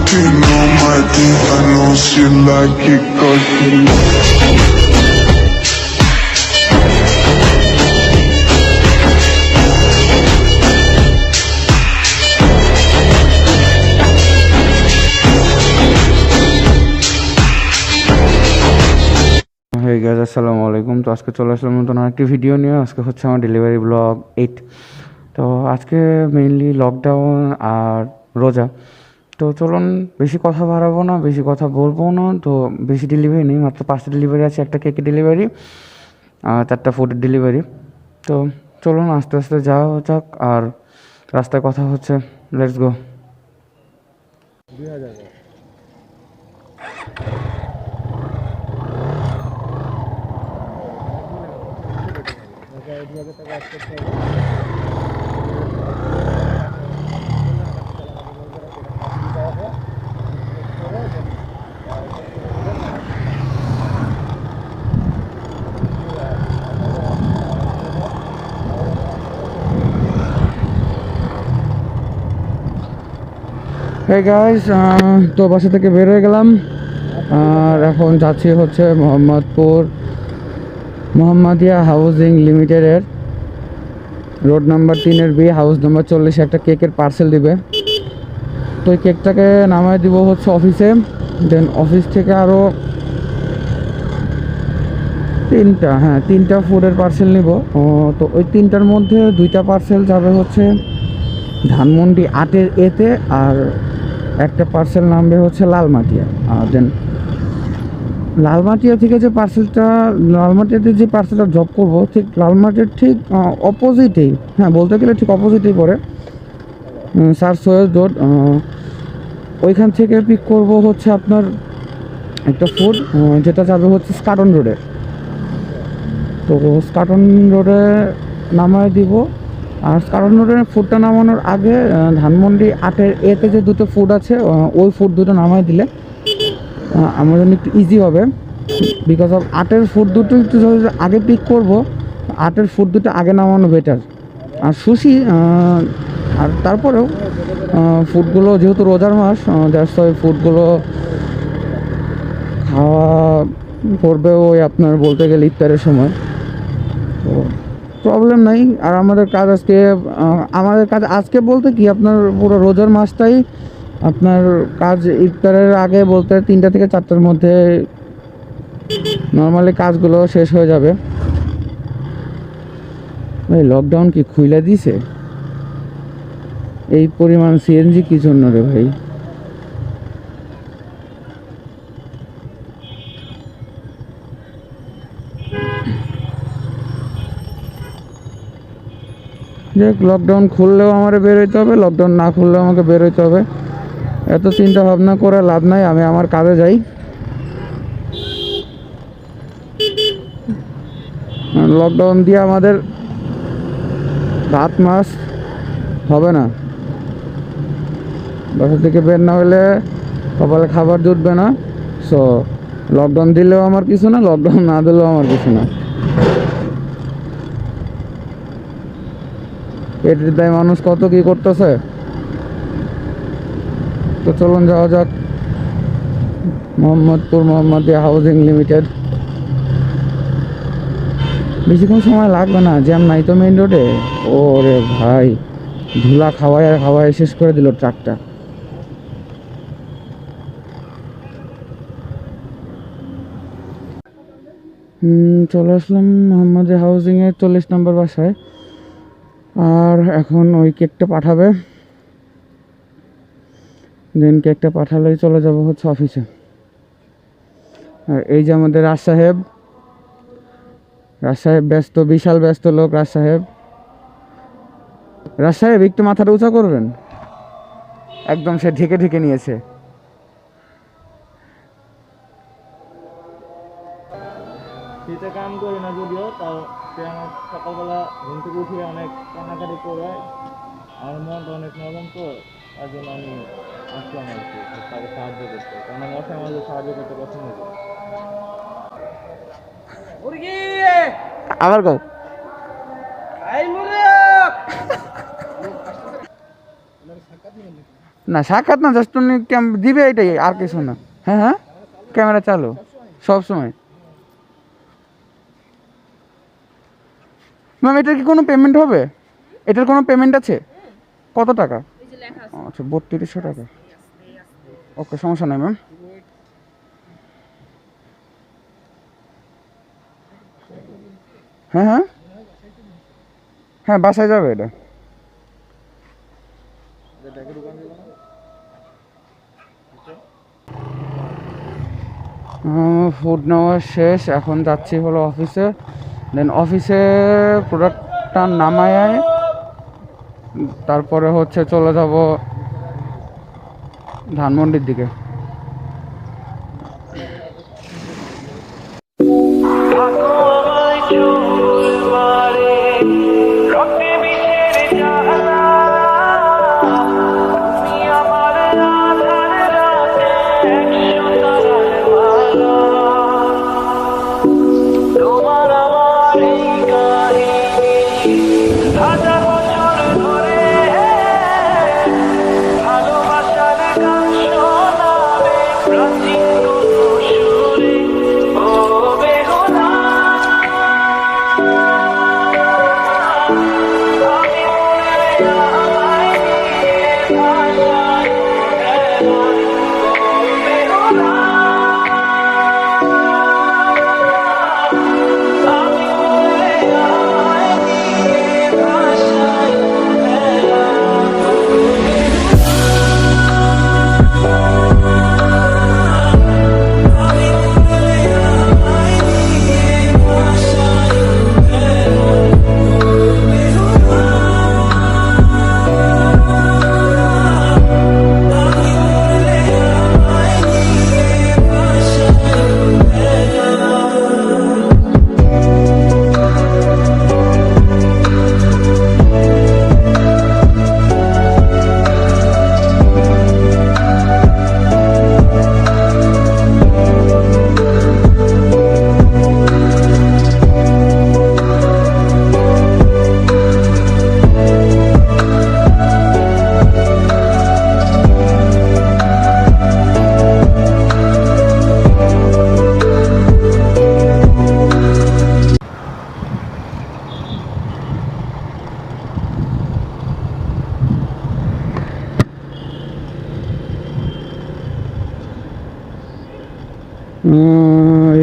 Walking on my teeth, I know she like it 'cause she hey guys, আসসালামু আলাইকুম। তো আজকে চলে আসলাম নতুন আরেকটি ভিডিও নিয়ে। আজকে হচ্ছে আমার ডেলিভারি ব্লগ 8। তো আজকে মেইনলি লকডাউন আর রোজা। তো চলুন, বেশি কথা বাড়াবো না, বেশি কথা বলবো না। তো বেশি ডেলিভারি নেই, মাত্র 5টা ডেলিভারি আছে। একটা কেকের ডেলিভারি আর 4টা ফুডের ডেলিভারি। তো চলুন আস্তে আস্তে যাওয়া যাক, আর রাস্তায় কথা হচ্ছে। Let's go. Hey guys, তো বাসা থেকে বের হয়ে গেলাম আর এখন যাচ্ছি হচ্ছে মোহাম্মদপুর মোহাম্মদিয়া হাউজিং লিমিটেডের রোড নাম্বার 3-এর বি, হাউস নাম্বার 40 একটা কেকের পার্সেল দিবে। তো এই কেকটাকে নামায় দিব হচ্ছে অফিসে। দেন অফিস থেকে আরও তিনটা ফুডের পার্সেল নিব। তো ওই তিনটার মধ্যে 2টা পার্সেল যাবে হচ্ছে ধানমন্ডি 8-এর এতে, আর একটা পার্সেল নামবে হচ্ছে লালমাটিয়া। দেন লালমাটিয়া থেকে যে লালমাটিয়াতে যে পার্সেলটা জব করব, ঠিক লালমাটিয়ার ঠিক অপোজিটেই, বলতে গেলে ঠিক অপোজিটেই পড়ে স্যার সৈয়দ রোড। ওইখান থেকে পিক করব হচ্ছে আপনার একটা ফুড, যেটা যাবে হচ্ছে স্কাটন রোডে। তো স্কাটন রোডে নামায় দিব। আর স্কাটন রোডের ফুডটা নামানোর আগে ধানমন্ডি 8-এর এতে যে দুটো ফুড আছে, ওই ফুড দুটো নামায় দিলে আমার জন্য একটু ইজি হবে। বিকজ অফ 8-এর ফুড দুটো একটু আগে পিক করব, 8-এর ফুড দুটো আগে নামানো বেটার। আর সুশি আর তারপরেও ফুডগুলো যেহেতু রোজার মাস, দ্যাটস ওয়াই ফুডগুলো খাওয়া পড়বে ওই আপনার বলতে গেলে ইফতারের সময়। তো প্রবলেম নাই। আর আমাদের কাজ আজকে বলতে কি, আপনার পুরো রোজার মাসটাই আপনার কাজ ইফতারের আগে বলতে 3টা থেকে 4টার মধ্যে নর্মালি কাজগুলো শেষ হয়ে যাবে। ভাই লকডাউন কি খুইলা দিছে? এই পরিমাণ সিএনজি কি জন্য রে ভাই? দেখ, লকডাউন খুললেও আমার বের হইতে হবে, লকডাউন না খুললেও আমাকে বের হইতে হবে। এত চিন্তা ভাবনা করে লাভ নাই, আমি আমার কাজে যাই। লকডাউন দিয়ে আমাদের রাত মাস হবে না। বাসা থেকে বের না হলে কপালে খাবার জুটবে না। সো লকডাউন দিলেও আমার কিছু না, লকডাউন না দিলেও আমার কিছু না। এটির দায় মানুষ কত কি করতেছে। তো চলুন যাওয়া যাক মোহাম্মদপুর মোহাম্মদিয়া হাউজিং লিমিটেড। বেশিক্ষণ সময় লাগবে না, জ্যাম নাই তো মেইন রোডে। ওরে ভাই, ধুলা খাওয়ায় শেষ করে দিল ট্রাকটা। চলে আসলাম মোহাম্মদিয়া হাউজিংয়ের 40 নম্বর বাসায়। আর এখন ওই কেকটা পাঠাবে, দেন কেকটা পাঠালেই চলে যাব হচ্ছে অফিসে। আর এই যে আমাদের রাজ সাহেব ব্যস্ত, বিশাল ব্যস্ত লোক রাজ সাহেব। একটু মাথাটা উঁচা করবেন, একদম সে ঢেকে নিয়েছে। শীতে কাম করি না যদিও, তাও সে আমার সকালবেলা ঘুম থেকে উঠে অনেক কান্নাকাটি করে। আমার মনটা অনেক নরম, তো তার জন্য আমি আসলাম আর কি তাকে সাহায্য করতে, কারণ আমি অসহায় মানুষদের সাহায্য করতে পছন্দ করি। আবার কও। না সাক্ষাৎ না, জাস্ট উনি দিবে এটাই, আর কিছু না। হ্যাঁ হ্যাঁ, ক্যামেরা চালু সব সময়। ম্যাম এটার কি কোনো পেমেন্ট হবে? এটার কোনো পেমেন্ট আছে? কত টাকা? আচ্ছা 3200 টাকা। ওকে, সমস্যা নাই ম্যাম। হ্যাঁ হ্যাঁ হ্যাঁ, বাসায় যাবে এটা। ফুড নেওয়া শেষ, এখন যাচ্ছি হলো অফিসে। দেন অফিসে প্রোডাক্টটা নামায় তারপরে হচ্ছে চলে যাব ধানমন্ডির দিকে।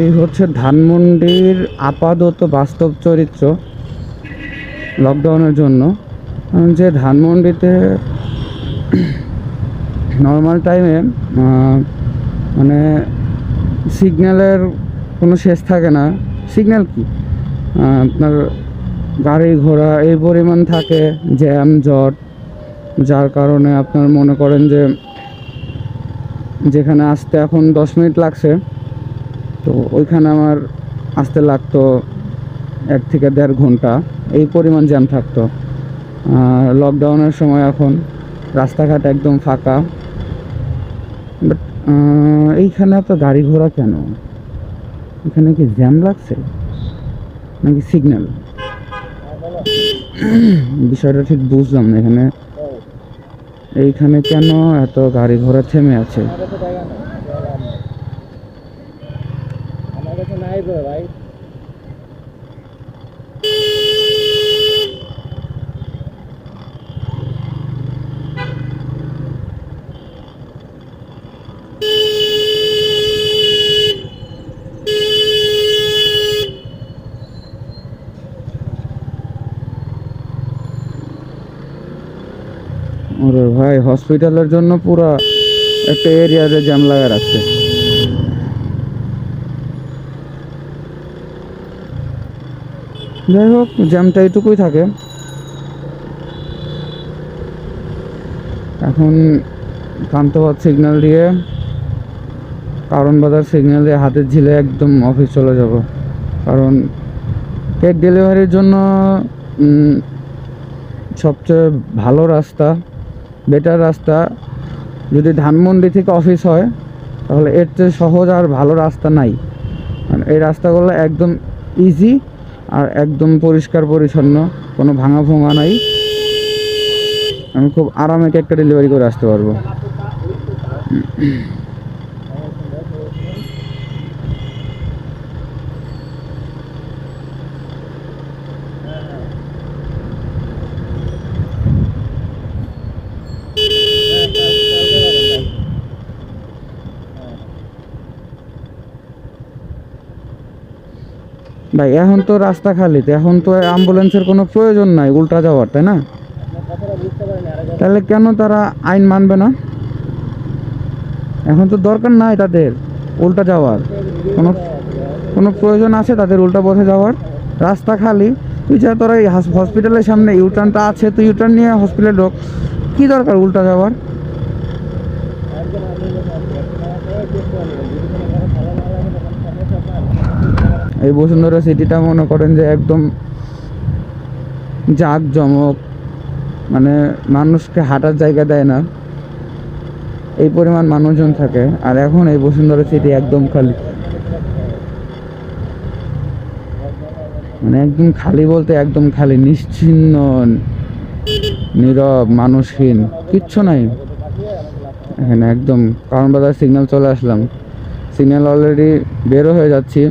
এই হচ্ছে ধানমন্ডির আপাতত বাস্তব চরিত্র লকডাউনের জন্য। যে ধানমন্ডিতে নর্মাল টাইমে মানে সিগন্যালের কোনো শেষ থাকে না। সিগন্যাল কি, আপনার গাড়ি ঘোড়া এই পরিমাণ থাকে, জ্যাম জট, যার কারণে আপনার মনে করেন যে যেখানে আসতে এখন 10 মিনিট লাগছে, তো ওইখানে আমার আসতে লাগতো 1 থেকে 1.5 ঘন্টা, এই পরিমাণ জ্যাম থাকতো। লকডাউনের সময় এখন রাস্তাঘাট একদম ফাঁকা। বাট এইখানে এত গাড়ি ঘোড়া কেন? এখানে কি জ্যাম লাগছে নাকি সিগন্যাল? বিষয়টা ঠিক বুঝলাম না। এইখানে কেন এত গাড়ি ঘোড়া থেমে আছে? ভাই ওরে ভাই, হসপিটালের জন্য পুরো একটা এরিয়াতে জ্যাম লাগা রাখছে। যাই হোক, জ্যামটা এইটুকুই থাকে। এখন কান্তবাদ সিগন্যাল দিয়ে, কারণ বাজার সিগন্যাল দিয়ে হাতের ঝিলে একদম অফিস চলে যাব। কারণ কেক ডেলিভারির জন্য সবচেয়ে ভালো রাস্তা, বেটার রাস্তা যদি ধানমন্ডি থেকে অফিস হয়, তাহলে এর চেয়ে সহজ আর ভালো রাস্তা নাই। মানে এই রাস্তাগুলো একদম ইজি আর একদম পরিষ্কার পরিচ্ছন্ন, কোনো ভাঙা ভোঙা নাই। আমি খুব আরামে কেকটা ডেলিভারি করে আসতে পারবো। ভাই এখন তো রাস্তা খালি, তো এখন তো অ্যাম্বুলেন্সের কোনো প্রয়োজন নাই উল্টা যাওয়ার, তাই না? তাহলে কেন তারা আইন মানবে না? এখন তো দরকার নাই তাদের উল্টা যাওয়ার, কোনো কোনো প্রয়োজন আছে তাদের উল্টা পথে যাওয়ার? রাস্তা খালি, তুই যা, তোর এই হসপিটালের সামনে ইউটার্নটা আছে, তুই ইউটার্ন নিয়ে হসপিটালে ঢোক, কী দরকার উল্টা যাওয়ার? এই বসুন্ধরা সিটিটা মনে করেন যে একদম জাঁকজমক, মানে মানুষকে হাঁটার জায়গা দেয় না, এই পরিমাণ মানুষজন থাকে। আর এখন এই বসুন্ধরা সিটি একদম খালি, মানে একদম খালি বলতে একদম খালি, নিশ্চিহ্ন, নীরব, মানুষহীন, কিচ্ছু নাই এখানে একদম। কারণ বাজার সিগন্যাল চলে আসলাম, সিগন্যাল অলরেডি বেরো হয়ে যাচ্ছি।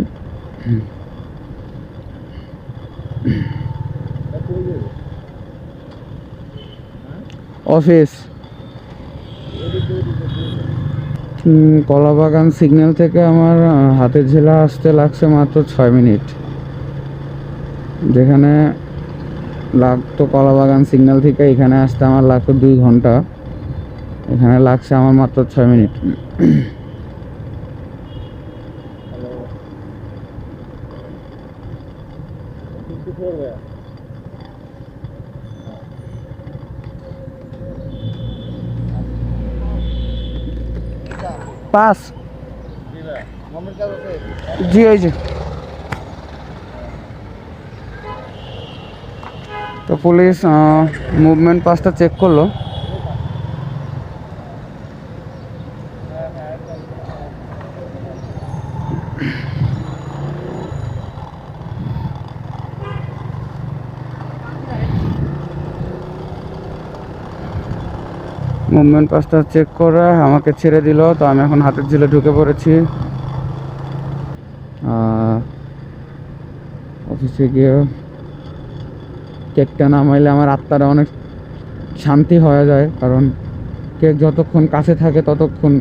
অফিস কলাবাগান সিগন্যাল থেকে আমার হাতের ঝিলা আসতে লাগছে মাত্র 6 মিনিট, যেখানে লাগতো কলাবাগান সিগন্যাল থেকে এখানে আসতে আমার লাগতো 2 ঘন্টা, এখানে লাগছে আমার মাত্র 6 মিনিট। পাস জি, এই যে তো পুলিশ মুভমেন্ট পাসটা চেক করলো, মুভমেন্ট পাসটা চেক করে আমাকে ছেড়ে দিল। তো আমি এখন হাতের ঝিলে ঢুকে পড়েছি, অফিসে গিয়ে কেকটা নামাইলে আমার আত্মাটা অনেক শান্তি হয়ে যায়, কারণ কেক যতক্ষণ কাছে থাকে ততক্ষণ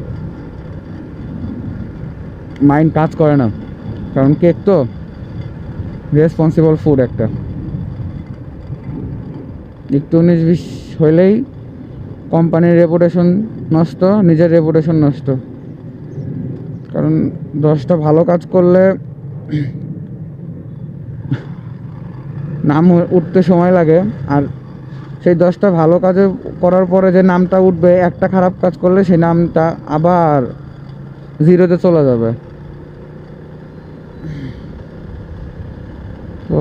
মাইন্ড কাজ করে না, কারণ কেক তো রেসপন্সিবল ফুড একটা, একটু 19-20 হইলেই কোম্পানির রেপুটেশন নষ্ট, নিজের রেপুটেশন নষ্ট। কারণ 10টা ভালো কাজ করলে নাম উঠতে সময় লাগে, আর সেই 10টা ভালো কাজে করার পরে যে নামটা উঠবে, একটা খারাপ কাজ করলে সেই নামটা আবার জিরোতে চলে যাবে। তো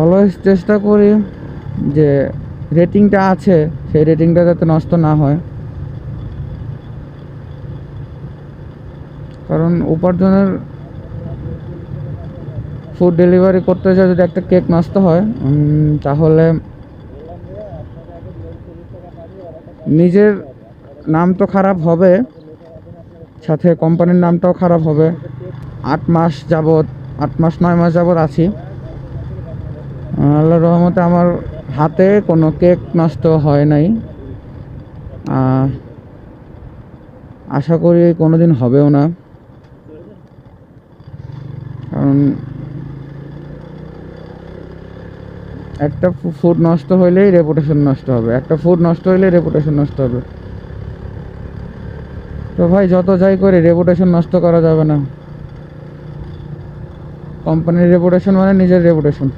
অলওয়েজ চেষ্টা করি যে রেটিংটা আছে সেই রেটিংটা যাতে নষ্ট না হয়, কারণ উপার্জনের ফুড ডেলিভারি করতে যায়, যদি একটা কেক নষ্ট হয় তাহলে নিজের নাম তো খারাপ হবে, সাথে কোম্পানির নামটাও খারাপ হবে। 8 মাস 9 মাস যাবৎ আছি, আল্লাহর রহমতে আমার হাতে কোনো কেক নষ্ট হয় নাই, আশা করি কোনোদিন হবেও না। কারণ একটা ফুড নষ্ট হইলেই রেপুটেশন নষ্ট হবে, একটা ফুড নষ্ট হইলেই রেপুটেশন নষ্ট হবে। তো ভাই যত যাই করে রেপুটেশন নষ্ট করা যাবে না, কোম্পানির রেপুটেশন মানে নিজের reputation.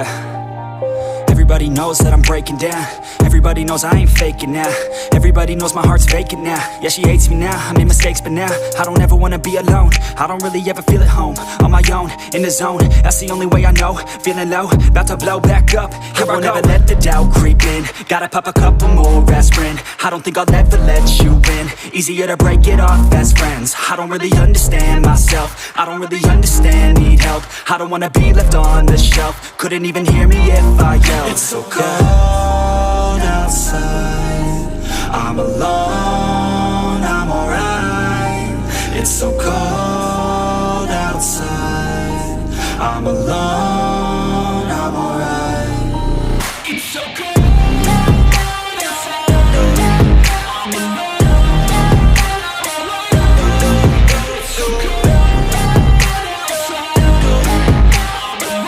yeah. Everybody knows that I'm breaking down. Everybody knows I ain't faking now. Everybody knows my heart's vacant now. Yeah, she hates me now, I made mistakes, but now I don't ever wanna be alone. I don't really ever feel at home. On my own, in the zone, that's the only way I know. Feeling low, about to blow back up. I won't ever let the doubt creep in. Gotta pop a couple more aspirin. I don't think I'll ever let you in. Easier to break it off as friends. I don't really understand myself. I don't really understand, need help. I don't wanna be left on the shelf. Couldn't even hear me if I yelled. It's so cold outside, I'm alone, I'm alright. It's so cold outside, I'm alone, I'm alright. It's so cold outside, I'm alone. It's so cold outside, I'm alone.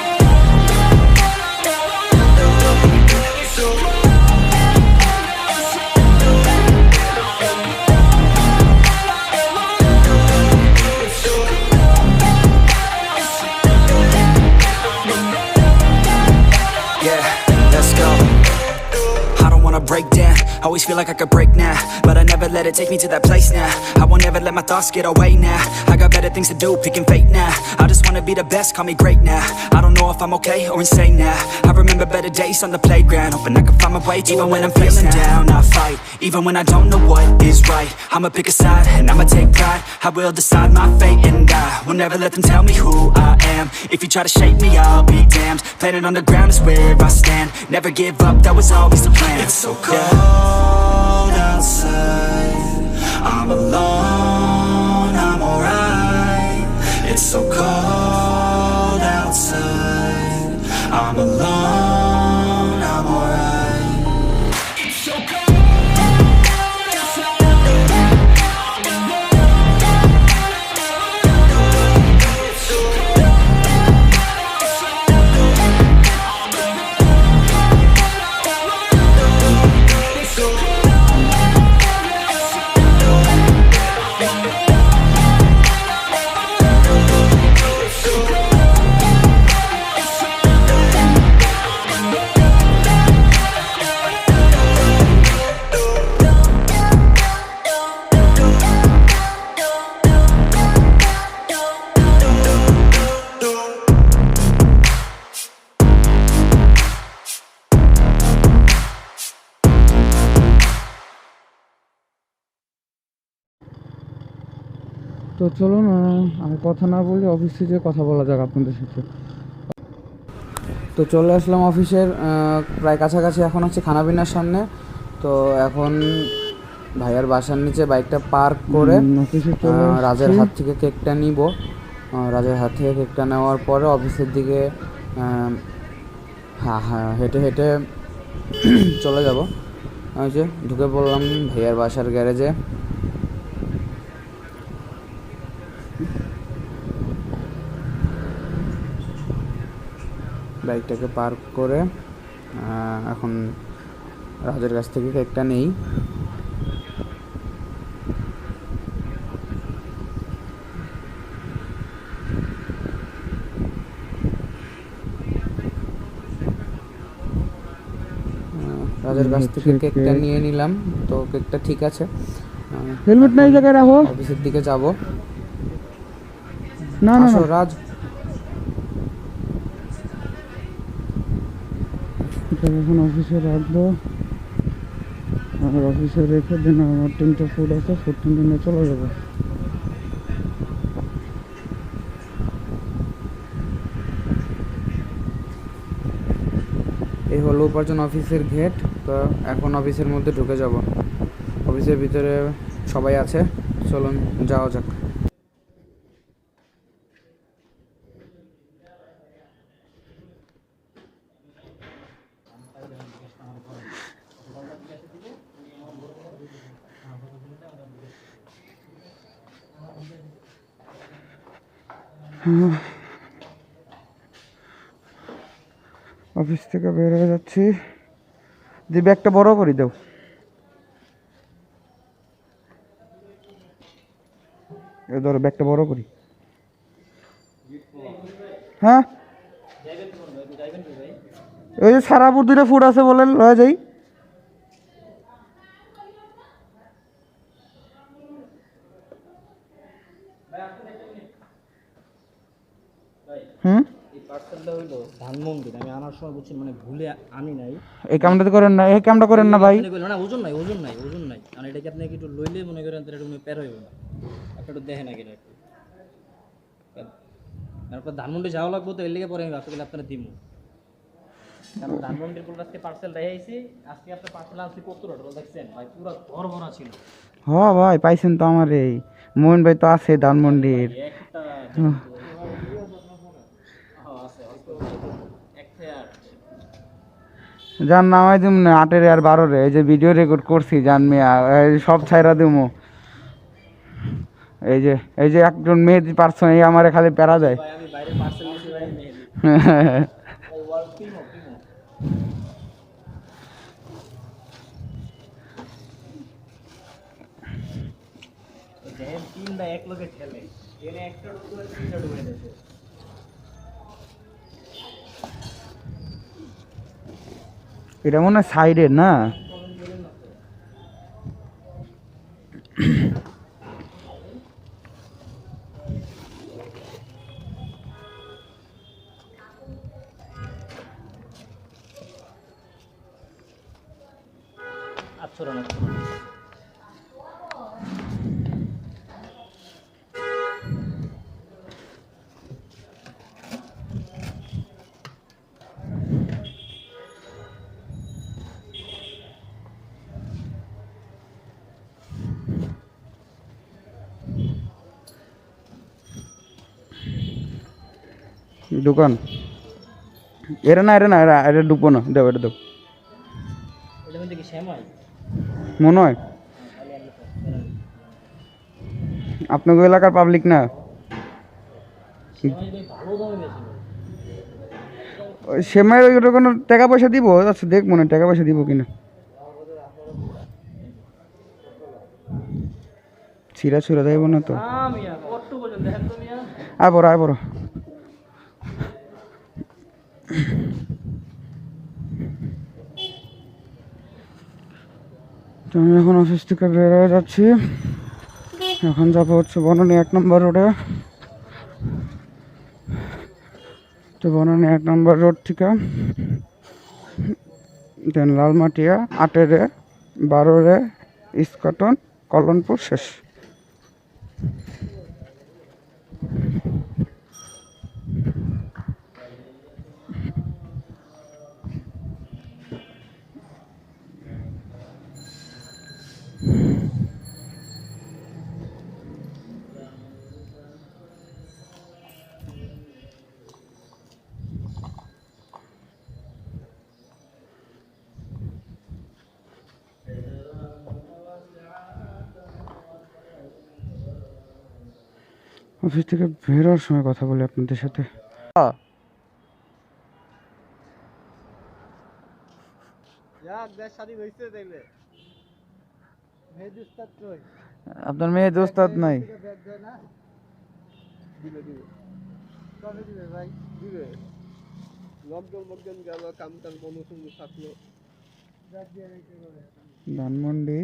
Break down, always feel like I could break now, but I never let it take me to that place now. I won't ever let my thoughts get away now. I got better things to do, picking fate now. I just wanna be the best, call me great now. I don't know if I'm okay or insane now. I remember better days on the playground, hoping I can find my way to even when I'm feeling down, I fight. Even when I don't know what is right, I'ma pick a side and I'ma take pride. I will decide my fate and I will never let them tell me who I am. If you try to shake me, I'll be damned. Planet on the ground is where I stand. Never give up, that was always the plan. It's so cold outside, I'm alone, I'm alright. It's so cold outside, I'm alone, I'm alright. It's so cold outside, I'm alone. It's so cold outside, I'm তো চলুন আর কথা না বলে অফিসে যেয়ে কথা বলা যাক আপনাদের সাথে। তো চলে আসলাম অফিসের প্রায় কাছাকাছি, এখন হচ্ছে খানাপিনার সামনে। তো এখন ভাইয়ার বাসার নিচে বাইকটা পার্ক করে রাজের হাত থেকে কেকটা নিব। রাজের হাত থেকে কেকটা নেওয়ার পরে অফিসের দিকে হেঁটে হেঁটে চলে যাব। ওই যে ঢুকে পড়লাম ভাইয়ার বাসার গ্যারেজে। বাইকটাকে পার্ক করে এখন রাজের কাছ থেকে কেকটা নেই। রাজের কাছ থেকে কেকটা নিয়ে নিলাম। তো কেকটা ঠিক আছে। হেলমেট নাই জায়গায় রাখো, অফিসের দিকে যাব। না না রাজ, এখন অফিসে রাখবো। আর অফিসে রেখে দিন আমার 3টা ফুড আছে, ফুড নিয়ে চলে যাবো। এই হলো উপার্জন অফিসের গেট। তো এখন অফিসের মধ্যে ঢুকে যাব। অফিসের ভিতরে সবাই আছে, চলুন যাওয়া যাক। অফিস থেকে বের হয়ে যাচ্ছি। যে ব্যাগটা বড় করে দাও। এ ধরো ব্যাগটা বড় করি। হ্যাঁ ওই যে সারাপুর 2টা ফুট আছে বলেন লয়ে যাই। হুম, এই পার্সেলটা হইলো ধানমন্ডির, আমি আনার সময় বুঝছি মানে ভুলে আনি নাই। এই কামটা তো করেন না, এই কামটা করেন না ভাই। আপনি কইলেন না ওজন নাই, ওজন নাই, ওজন নাই, কারণ এটাকে আপনি একটু লইলে মনে করেন তাহলে এটা প্যার হইব না। আপনি একটু দেখেন আগে একটু, তারপর ধানমন্ডি যাওয়া লাগবো তো, এর লিগে পরে আমি ভাবতে আপনারা দিমু, কারণ ধানমন্ডির পুরো আজকে পার্সেল দেখাইছি। আজকে আপনার পার্সেল আনছি 70 টাকা, দেখছেন ভাই পুরো ঘর ভরা ছিল। হ ভাই পাইছেন তো আমার এই মোহন ভাই তো আছে ধানমন্ডির। একটা আছে একটা যার নামাই দিম না 8 আর 12 এই যে ভিডিও রেকর্ড করছি জান মিয়া, এই সব ছাইরা দিমু। এই যে একজন মেহেদি পার্সন এই আমারে খালি প্যারা দেয়। ভাই আমি বাইরে পার্সেল নিয়েছি ভাই, মেহেদি ওই ওয়ার্ক টিমো দেখেন তিনটা এক লোকে ঠেলে, এনে একটা ঢুকে তিনটা ঢুকে দিয়েছে। এটা মনে হয় সাইডের না। আচ্ছরণ দোকান এরা না, এটা ঢুকবো না, দেবো এটা দেবো এটার মধ্যে কি শ্যামাই মনে হয়। আপনাকে এলাকার পাবলিক না, শ্যামাই ভাই ভালো দামে বেশি। সেমাইয়ের ওইটা কোনো টাকা পয়সা দিব? আচ্ছা দেখ মনে হয় টাকা পয়সা দিব কিনা। ছিঁড়া ছুড়া দেবো না তো। মিয়া কত পর্যন্ত দেখেন তো মিয়া। আয় বড় তো আমি এখন অফিস থেকে বের হয়ে যাচ্ছি। এখন যাবো হচ্ছে বনানী 1 নম্বর রোডে। তো বনানী 1 নম্বর রোড থেকে দেন লালমাটিয়া 8-এ 12-এ ইস্কটন কল্যাণপুর শেষ। অফিস থেকে বেরোর সময় কথা বলি আপনাদের সাথে। আপনার মেয়ে দোস্তাদ নাই? ধানমন্ডি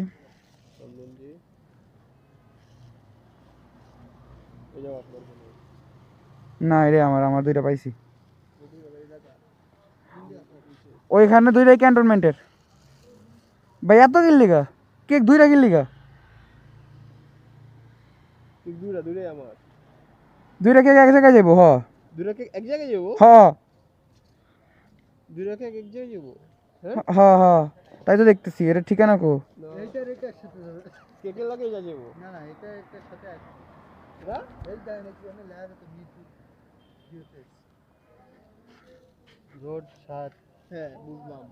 না রে, আমার 2টা পাইছি ওইখানে, 2টাই ক্যান্টনমেন্টের। ভাই এত কিনলিগা কেক? 2টা কিনলিগা? 2টা কেক এক জায়গায় যাবো? এক জায়গায় যাবো, হ এক জায়গায় যাবো। হ হ তাই তো দেখতেছি। এটা ঠিকানা কো? কেকের লাগে যা যাবো। রোড 7, হ্যাঁ বুঝলাম।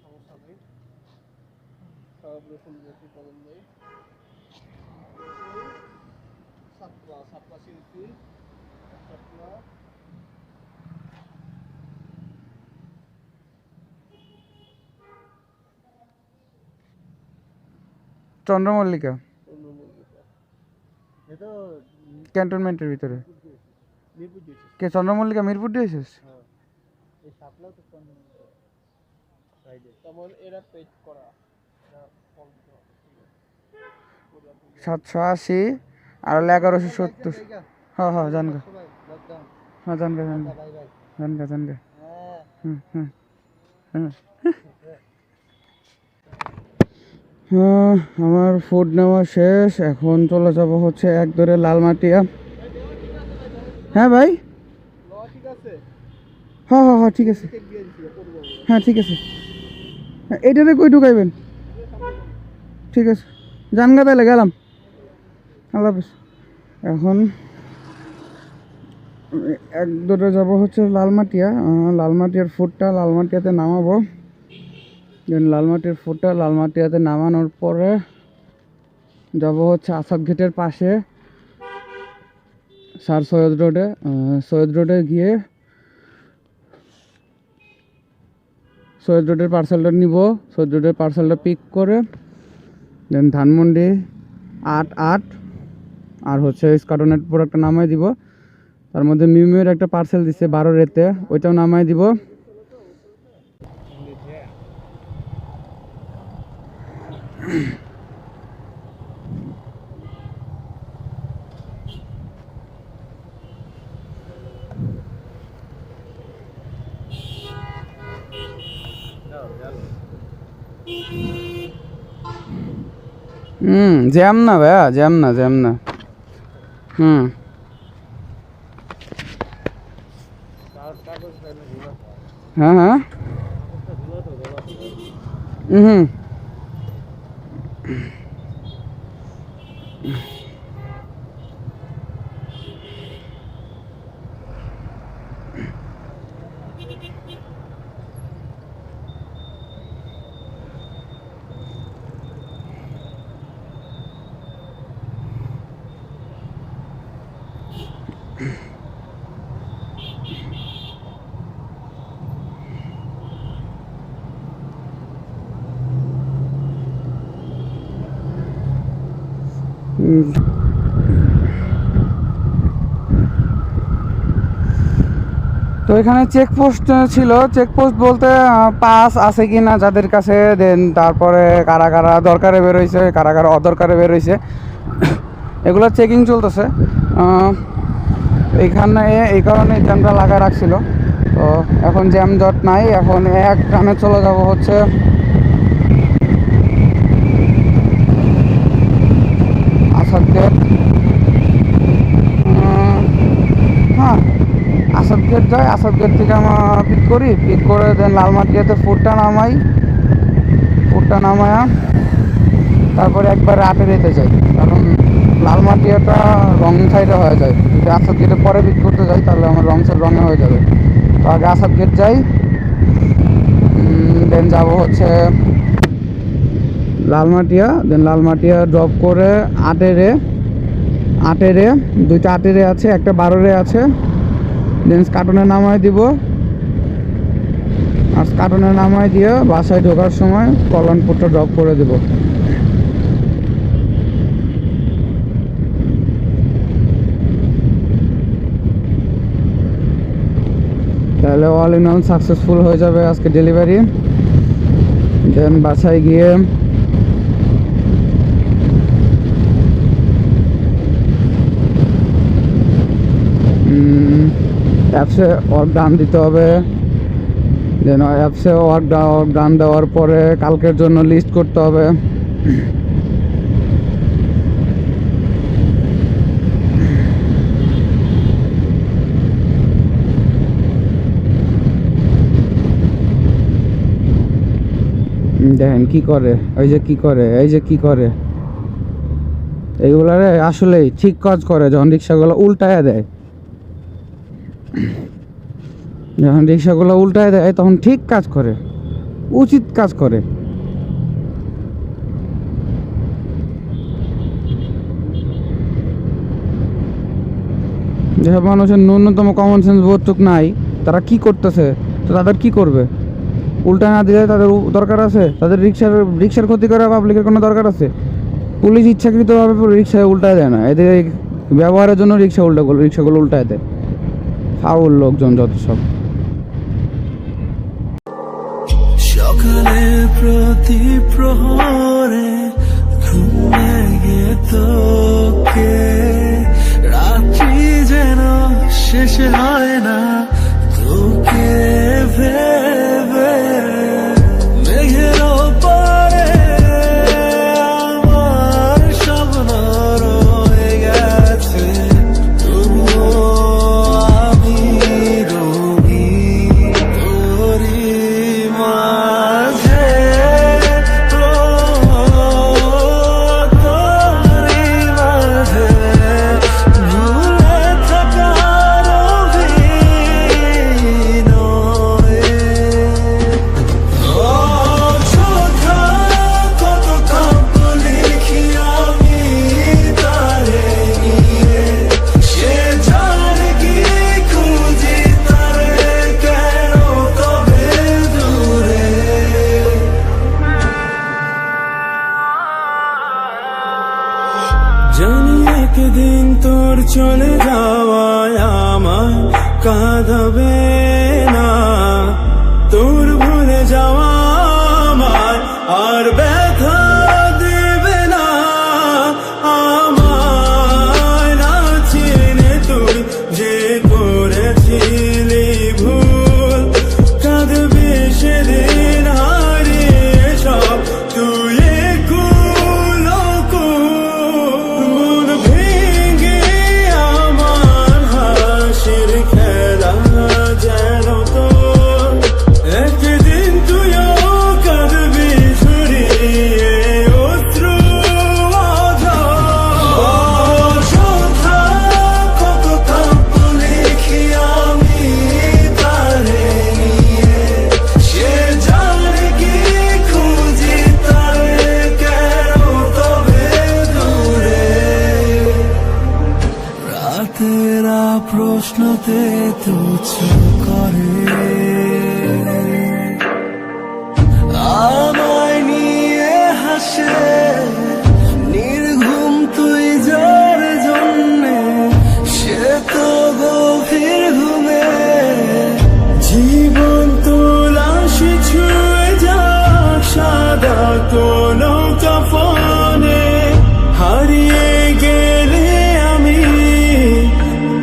সমস্যা নেই, সব রকম বেশি কলম নেই। সাতলা শিল্পী, সাতলা চন্দ্রমল্লিকা। এ তো ক্যান্টনমেন্টের ভিতরে মিরপুর দিয়েছে কে চন্দ্রমল্লিকা মিরপুর দিয়েছিস? এই সাপলাও তো সাইডে তেমন এরা পেজ করা 780 আর হলো 1170। হ্যাঁ হ্যাঁ জানগা, হ্যাঁ জানগা জানগা জানগা জানগা। হুম হুম হুম। হ্যাঁ, আমার ফুড নেওয়া শেষ, এখন চলে যাব হচ্ছে একদরে লালমাটিয়া। হ্যাঁ ভাই, ঠিক আছে হ্যাঁ হ্যাঁ হ্যাঁ ঠিক আছে, দিয়ে দিছি করবো হ্যাঁ ঠিক আছে। হ্যাঁ, এইটাতে কই ঢুকাইবেন? ঠিক আছে, জানগা তাহলে গেলাম, আল্লাহ হাফেজ। এখন এক দুটো যাবো হচ্ছে লালমাটিয়া, লালমাটিয়ার ফুডটা লালমাটিয়াতে নামাবো। দেন লালমাটিয়ার ফুডটা লালমাটিয়াতে নামানোর পরে যাব হচ্ছে আসাদ গেটের পাশে স্যার সৈয়দ রোডে। সৈয়দ রোডে গিয়ে সৈয়দ রোডের পার্সেলটা নিব, সৈয়দ রোডের পার্সেলটা পিক করে দেন ধানমন্ডি 8-8 আর হচ্ছে স্কাটনের প্রোডাক্টটা নামাই দিব। তার মধ্যে মিউমিউর একটা পার্সেল দিছে 12 রেতে, ওইটাও নামাই দিব। জ্যাম না ভাইয়া, জ্যাম না জ্যাম না। হ্যাঁ হ্যাঁ হুম তো এখানে চেকপোস্ট ছিল, চেকপোস্ট বলতে পাস আছে কি না যাদের কাছে, দেন তারপরে কারা কারা দরকারে বেরোইছে, কারা কারা অদরকারে বেরোইছে, এগুলো চেকিং চলতেছে। এইখানে এই কারণে জ্যামটা লাগায় রাখছিল। তো এখন জ্যাম জট নাই, এখন এক টানে চলে যাব হচ্ছে আসাদ গেট। হ্যাঁ আসাদ গেট যাই, আসাদ গেট থেকে আমরা পিক করি, পিক করে দেন লালমাটিয়াতে ফুডটা নামাই, ফুডটা নামায়া তারপরে একবারে আটেরিতে যাই, কারণ লালমাটিয়াটা রং সাইডে হয়ে যায়। যদি আসাদ গেটের পরে পিক করতে যাই তাহলে আমার রং সাইড রঙে হয়ে যাবে। তো আগে আসাদ গেট যাই, দেন যাবো হচ্ছে লালমাটিয়া, দেন লালমাটিয়া ড্রপ করে আটেরে, আটেরে দুইটা আটেরে আছে, একটা 12 আছে, দেন কার্টনে নামাই দিব। আর কার্টনে নামাই দিয়ে বাসায় ঢোকার সময় কল্যাণপুরটা ড্রপ করে দেব। তাহলে অল ইন অল সাকসেসফুল হয়ে যাবে আজকে ডেলিভারি। দেন বাসায় গিয়ে অ্যাপসে ওয়ার্ক ডান দিতে হবে। দেন অ্যাপসে ওয়ার্ক ডান দেওয়ার পরে কালকের জন্য লিস্ট করতে হবে। দেখেন কি করে, ওই যে কি করে, এই যে কি করে, এইগুলারে আসলেই ঠিক কাজ করে যখন রিক্সাগুলো উল্টায় দেয়। যখন রিক্সাগুলো উল্টায় দেয় তখন ঠিক কাজ করে, উচিত কাজ করে। যেসব মানুষের ন্যূনতম কমন সেন্স বোধটুক নাই, তারা কি করতেছে, তো তাদের কি করবে? উল্টা না দিলে তাদের দরকার আছে? তাদের রিক্সার ক্ষতি করা পাবলিকের কোনো দরকার আছে? পুলিশ ইচ্ছাকৃতভাবে রিক্সায় উল্টায় দেয় না, এদের ব্যবহারের জন্য রিক্সাগুলো উল্টায় দেয়, ফাউল লোকজন যত সব। সকালে প্রতি প্রহরে ঘুম ভেঙে তোকে, রাত্রি যেন শেষ হয় না তোকে ভেবে। মেঘের ওপারে আমার স্বপ্ন রয়ে গেছে, তবুও আমি রবি তোরই মাঝে, তোরই মাঝে ভুলে থাকার অভিনয়ে। অযথা কত কাব্য লিখি আমি তারে নিয়ে, সে জানে কি খুঁজি তারে কেন তবে দূরে। জানি একদিন তোর চলে যাওয়ায় আমার কাঁদাবে না, তোর ভুলে যাওয়া আমায় আর ব্যথা দেবে না। আমায় না চিনে তুই যে করেছিলি ভুল, কাঁদবি সেদিন হারিয়ে সব তুই মন ভেঙে আমার হাসির খেলা যেন তোর, একদিন তুইও কাঁদবি ছড়িয়ে অশ্রু অযথা কত কাব্য লিখি আমি তারে নিয়ে, সে জানে কি খুঁজি তারে কেন তবে দূরে। রাতেরা প্রশ্নতে তুচ্ছ করে আমায় নিয়ে হাসে, নির্ঘুম তুই যার জন্যে সে তো গভীর ঘুমে। জীবন তোলাশি ছুঁয়ে যা সাদা কোনো কাফনে, হারিয়ে গেলে আমি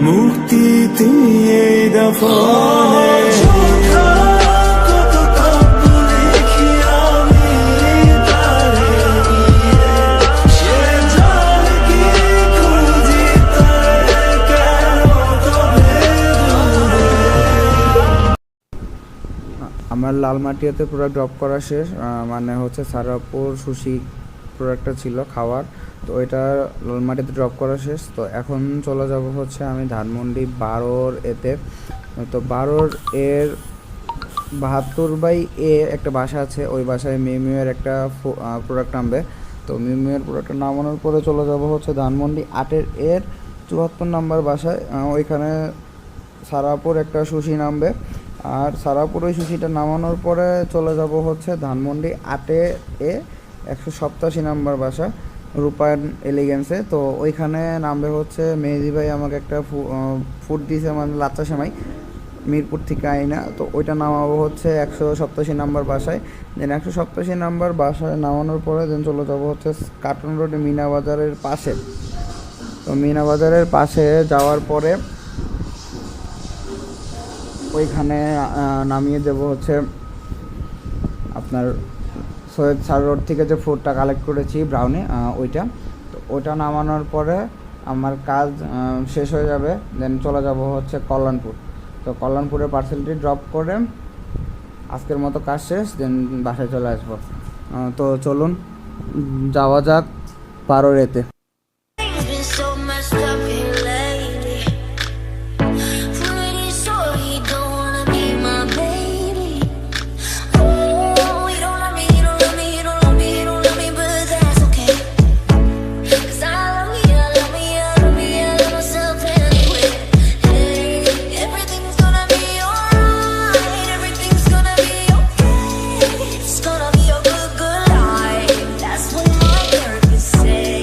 মুক্তি দিয়ে দফনে। কত কাব্য লিখি আমি তারে নিয়ে, সে জানে কি খুঁজি তারে কেন তবে দূরে। আমার লালমাটিয়াতে প্রোডাক্ট ড্রপ করা শেষ, মানে হচ্ছে সারাপুর সুশি প্রোডাক্টটা ছিল খাওয়ার, তো ওইটা লালমাটিতে ড্রপ করা শেষ। তো এখন চলে যাব হচ্ছে আমি ধানমন্ডি 12 এতে। তো 12 এর 72/A একটা বাসা আছে, ওই বাসায় মিউমিউয়ের একটা প্রোডাক্ট নামবে। তো মিউমিউয়ের প্রোডাক্টটা নামানোর পরে চলে যাব হচ্ছে ধানমন্ডি 8 এর 74 নাম্বার বাসায়, ওইখানে সারাপুর একটা সুশি নামবে। আর সারাপুর ওই সুশিটা নামানোর পরে চলে যাব হচ্ছে ধানমন্ডি 8 এ 187 নাম্বার বাসা রূপায়ণ এলিগেন্সে। তো ওইখানে নামবে হচ্ছে মেহেদি ভাই আমাকে একটা ফুড দিয়েছে, মানে লাচ্চা সেমাই মিরপুর থেকে আইনা। তো ওইটা নামাবো হচ্ছে 187 নাম্বার বাসায়। দেন 187 নাম্বার বাসায় নামানোর পরে দেন চলে যাবো হচ্ছে কার্টন রোডে মিনা বাজারের পাশে। তো মিনা বাজারের পাশে যাওয়ার পরে ওইখানে নামিয়ে দেবো হচ্ছে আপনার সৈয়দ স্যার রোড থেকে যে ফুডটা কালেক্ট করেছি ব্রাউনি, ওইটা। তো ওইটা নামানোর পরে আমার কাজ শেষ হয়ে যাবে, দেন চলে যাব হচ্ছে কল্যাণপুর। তো কল্যাণপুরে পার্সেলটি ড্রপ করে আজকের মতো কাজ শেষ, দেন বাসায় চলে আসবো। তো চলুন যাওয়া যাক 12 এতে। It's gonna be a good, good life. That's what my therapist say.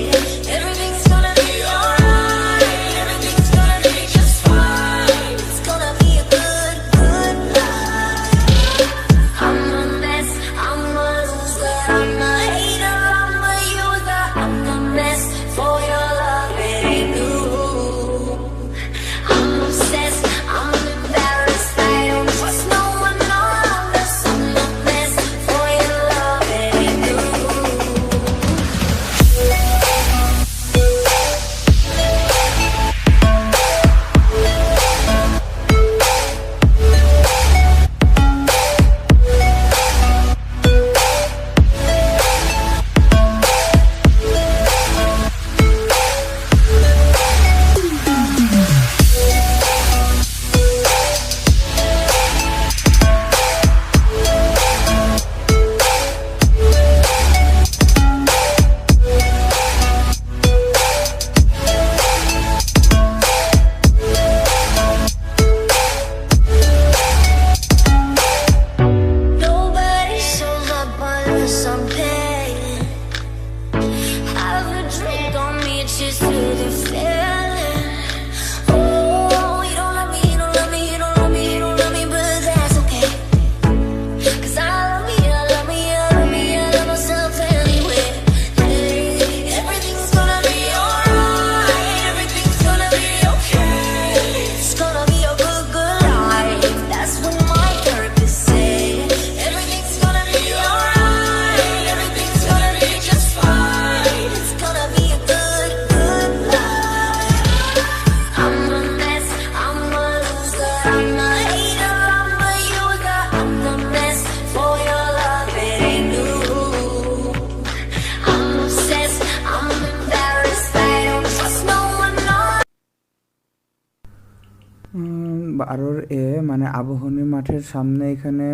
12 এ মানে আবাহনী মাঠের সামনে এখানে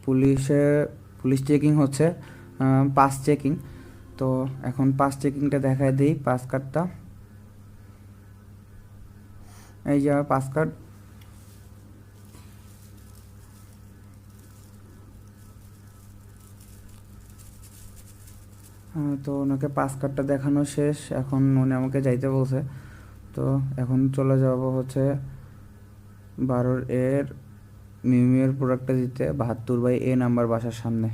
পুলিশ চেকিং হচ্ছে, পাস চেকিং। তো এখন পাস চেকিংটা দেখায় দিই, পাস কার্ডটা। এই যে আমার পাস কার্ড। তো ওনাকে পাস কার্ডটা দেখানো শেষ, এখন উনি আমাকে যাইতে বলছে। তো এখন চলে যাব হচ্ছে 12 এর মিউমিয়ার প্রোডাক্টটা দিতে, 72/A নাম্বার বাসার সামনে।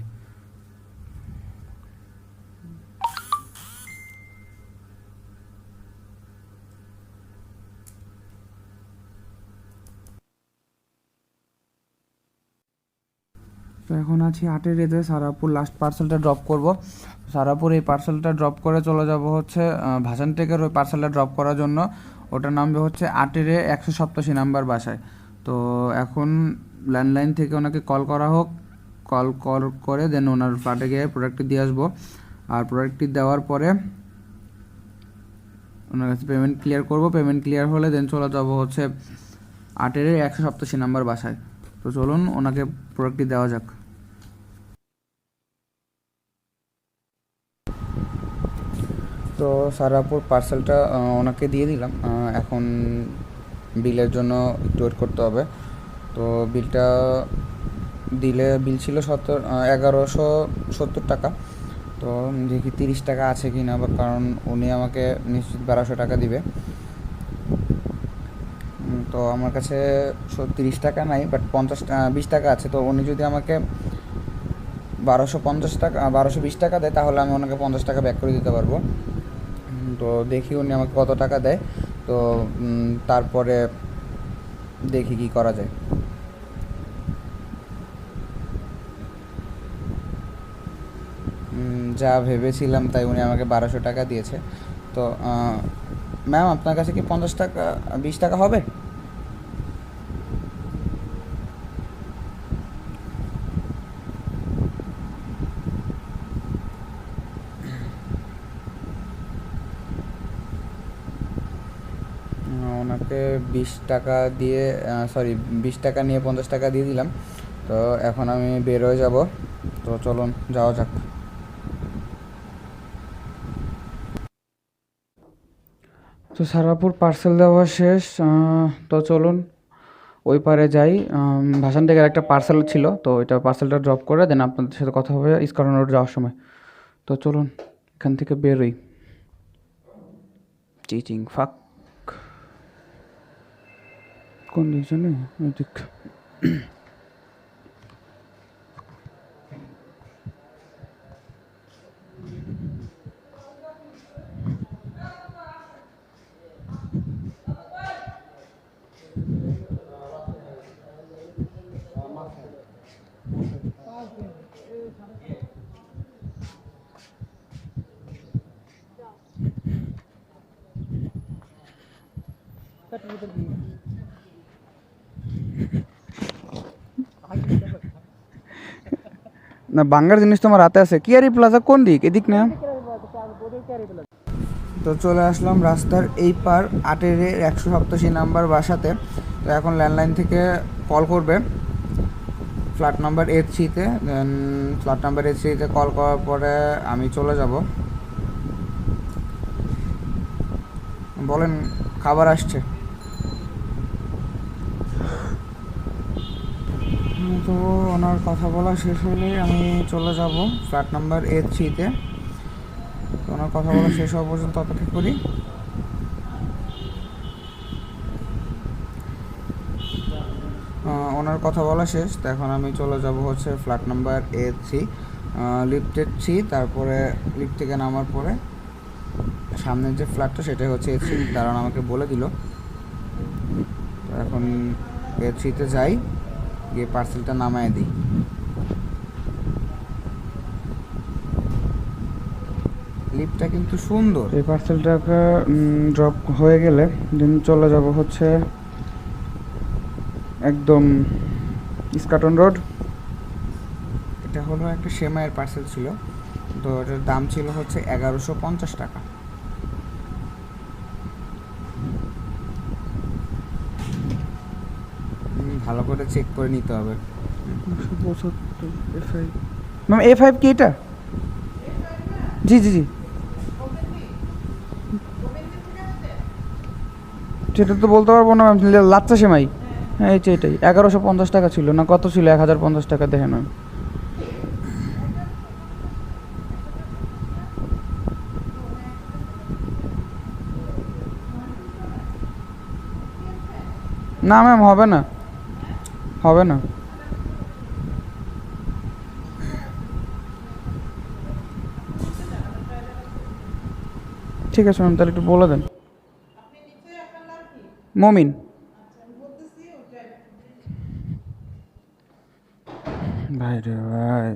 তো এখন আছি 8 এতে সারাপুর, লাস্ট পার্সেলটা ড্রপ করব। সারাপুর এই পার্সেলটা ড্রপ করে চলে যাব হচ্ছে ভাসান টেকের ওই পার্সেলটা ড্রপ করার জন্য। ওটা নামবে হচ্ছে 8 187 নাম্বার বাসায়। তো এখন ল্যান্ডলাইন থেকে ওনাকে কল করা হোক, কল করে দেন ওনার ফ্ল্যাটে গিয়ে প্রোডাক্টটি দিয়ে আসবো। আর প্রোডাক্টটি দেওয়ার পরে ওনার কাছে পেমেন্ট ক্লিয়ার করব। পেমেন্ট ক্লিয়ার হলে দেন চলে যাব হচ্ছে 8 187 নাম্বার বাসায়। তো চলুন ওনাকে প্রোডাক্টটি দেওয়া যাক। তো সারাপুর পার্সেলটা ওনাকে দিয়ে দিলাম। এখন বিলের জন্য একটু ওয়েট করতে হবে। তো বিলটা দিলে, বিল ছিল 1170 টাকা। তো দেখি 30 টাকা আছে কি না, বা কারণ উনি আমাকে নিশ্চিত 1200 টাকা দিবে। তো আমার কাছে 30 টাকা নাই, বাট 20 টাকা আছে। তো উনি যদি আমাকে 1220 টাকা দেয়, তাহলে আমি ওনাকে 50 টাকা ব্যাক করে দিতে পারবো। তো দেখি উনি আমাকে কত টাকা দেয়, তো তারপরে দেখি কি করা যায়। যা ভেবেছিলাম তাই, উনি আমাকে 1200 টাকা দিয়েছে। তো ম্যাম, আপনার কাছে কি 50 টাকা 20 টাকা হবে? ওনাকে 20 টাকা দিয়ে 20 টাকা নিয়ে 50 টাকা দিয়ে দিলাম। তো এখন আমি বের হয়ে যাব। তো চলুন যাওয়া যাক। তো সারাপুর পার্সেল দেওয়া শেষ। তো চলুন ওই পারে যাই। ভাসান থেকে একটা পার্সেল ছিল, তো ওইটা পার্সেলটা ড্রপ করে দেন আপনাদের সাথে কথা হবে ইস্কন রোড যাওয়ার সময়। তো চলুন এখান থেকে বেরোই। চিচিং ফাক কোন দিক জানি, ওই দিক। না, বাঙ্গার জিনিস তোমার হাতে আছে। কিয়ারি প্লাজা কোন দিক? এদিক না? তো চলে আসলাম রাস্তার এই পার 8 187 নাম্বার বাসাতে। তো এখন ল্যান্ডলাইন থেকে কল করবে ফ্ল্যাট নাম্বার A3-তে। দেন ফ্ল্যাট নাম্বার A3-তে কল করার পরে আমি চলে যাব। বলেন, খাবার আসছে। তো ওনার কথা বলা শেষ হলেই আমি চলে যাব ফ্ল্যাট নাম্বার A3-তে। তো ওনার কথা বলা শেষ হওয়া পর্যন্ত অপেক্ষা করি। ওনার কথা বলা শেষ। তো এখন আমি চলে যাব হচ্ছে ফ্ল্যাট নাম্বার A3, লিফটের 3। তারপরে লিফট থেকে নামার পরে সামনের যে ফ্ল্যাটটা সেটাই হচ্ছে A3। কারণ আমাকে বলে দিল। তো এখন A3-তে যাই, গিয়ে পার্সেলটা নামায় দিই। লিফটটা কিন্তু সুন্দর। এই পার্সেলটাকে ড্রপ হয়ে গেলে দেন চলে যাব হচ্ছে একদম ইস্কাটন রোড। এটা হলো একটা সেমাইয়ের পার্সেল ছিল। তো এটার দাম ছিল হচ্ছে 1150 টাকা। ভালো করে চেক করে নিতে হবে। 275 A5 ম্যাম A5 কি এটা? জি জি জি সেটা তো বলতে পারবো না ম্যাম, লাচ্চা সেমাই। হ্যাঁ এই যে এটাই 1150 টাকা ছিল না কত ছিল, 1050 টাকা দেখেন ম্যাম। না ম্যাম হবে না, হবে না। ঠিক আছে ম্যাম, তাহলে একটু বলে দেন। মমিন। ভাই রে ভাই,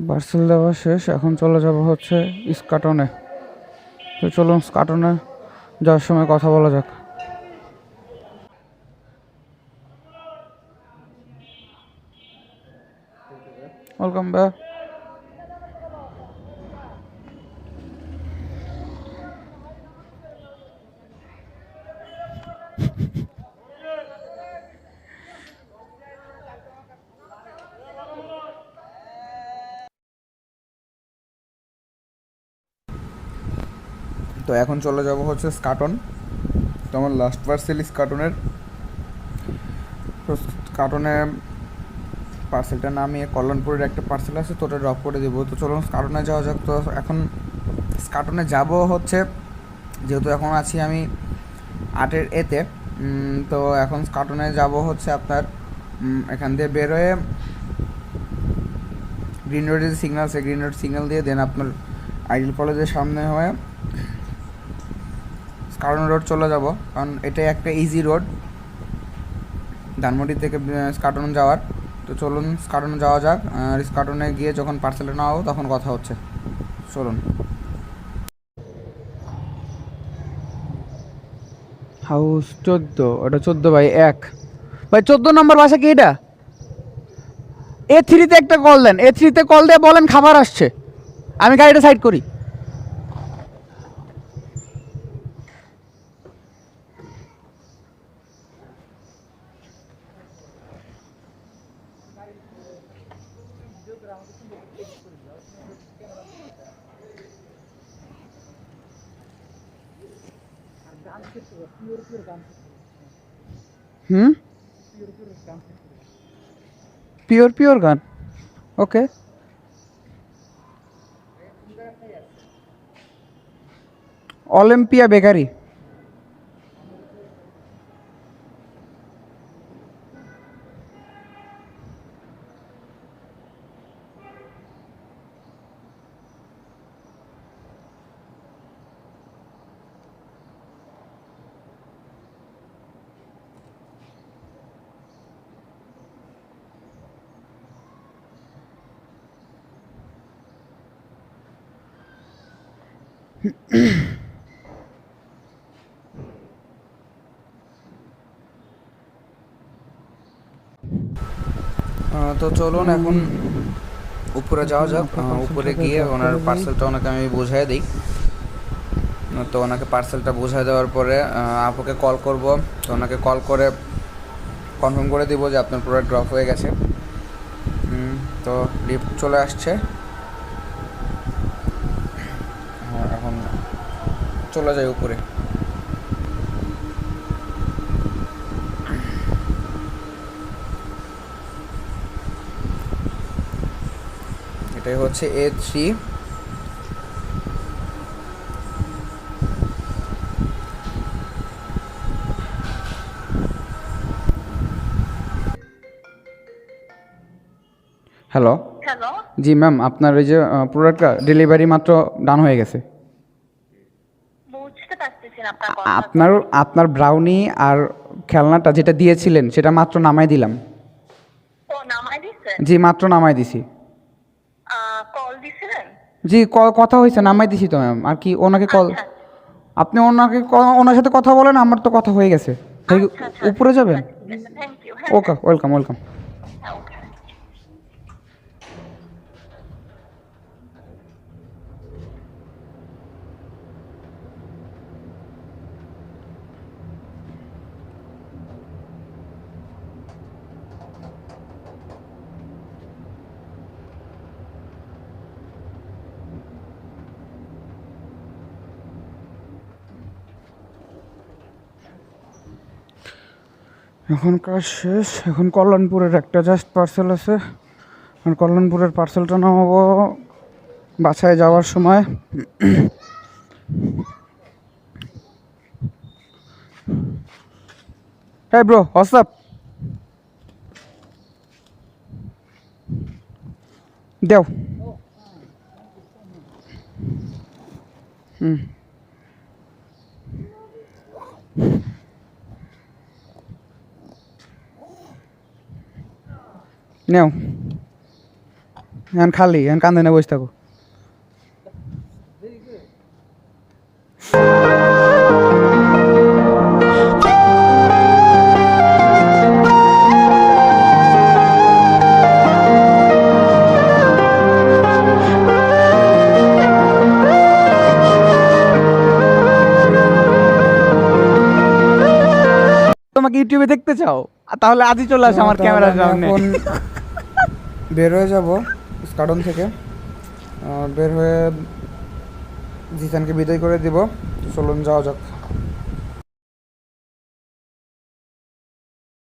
পার্সেল দেওয়া শেষ, এখন চলে যাব হচ্ছে ইস্কাটনে। তো চলুন ইস্কাটনে যাওয়ার সময় কথা বলা যাক। Welcome back. তো এখন চলে যাব হচ্ছে স্কাটন। তো আমার লাস্ট পার্সেল স্কাটনের, তো স্কাটনে পার্সেলটা নামিয়ে কল্যাণপুরের একটা পার্সেল আছে তো ওটা ড্রপ করে দেবো। তো চলুন স্কাটনে যাওয়া যাক। তো এখন স্কাটনে যাব হচ্ছে, যেহেতু এখন আছি আমি 8-এর এতে, তো এখন স্কাটনে যাব হচ্ছে আপনার এখান দিয়ে বেরোয় গ্রিন রোডের যে সিগন্যাল আছে, গ্রিন রোড সিগন্যাল দিয়ে দেন আপনার আইডিয়াল কলেজের সামনে হয়ে স্কাটন রোড চলে যাব, কারণ এটাই একটা ইজি রোড ধানমন্ডি থেকে স্কাটন যাওয়ার। তো চলুন স্কাটনে যাওয়া যাক, আর স্কাটনে গিয়ে যখন পার্সেলটা নেওয়া হবে তখন কথা হচ্ছে। চলুন। হাউস 14, ওটা 14/1। ভাই 14 নম্বর বাসা কি এটা? A3-তে একটা কল দেন, A3-তে কল দিয়ে বলেন খাবার আসছে, আমি গাড়িটা সাইড করি। পিওর গান, ওকে। Olympia bakery. তো চলুন এখন উপরে যাওয়া যাক। উপরে গিয়ে ওনার পার্সেলটা ওনাকে আমি বোঝাই দিই। তো ওনাকে পার্সেলটা বোঝাই দেওয়ার পরে আপুকে কল করব। তো ওনাকে কল করে কনফার্ম করে দিব যে আপনার প্রোডাক্ট ড্রপ হয়ে গেছে। তো লিফট চলে আসছে, এখন চলে যাই উপরে। এটাই হচ্ছে A3। হ্যালো, হ্যালো, জি ম্যাম, আপনার ওই যে প্রোডাক্টটা ডেলিভারি মাত্র ডান হয়ে গেছে। বুঝতে পারতেছি না আপনার কথা। আপনার আপনার ব্রাউনি আর খেলনাটা যেটা দিয়েছিলেন সেটা মাত্র নামাই দিলাম। ও নামাই দিছেন? জি মাত্র নামাই দিছি। কল দিছিলেন? জি কথা হয়েছে, নামাই দিছি তো ম্যাম। আর কি ওনাকে কল, আচ্ছা, আপনি ওনার সাথে কথা বলেন, আমার তো কথা হয়ে গেছে। আচ্ছা, উপরে যাবেন? Thank you. Okay, welcome welcome. Okay. এখন কাজ শেষ, এখন কল্যাণপুরের একটা জাস্ট পার্সেল আছে। এখন কল্যাণপুরের পার্সেলটা নামাবো বাসায় যাওয়ার সময়। হ্যাঁ ব্রো, হোয়াটসঅ্যাপ দেও। নেও, এখন খালি, এখন কান্দে না বসে থাকো। তোমাকে ইউটিউবে দেখতে চাও? তাহলে আজই চলে আসো আমার ক্যামেরার সামনে। এখন বের হয়ে যাব স্কাডন থেকে, বের হয়ে জিসানকে বিদায় করে দিব। চলুন যাওয়া যাক।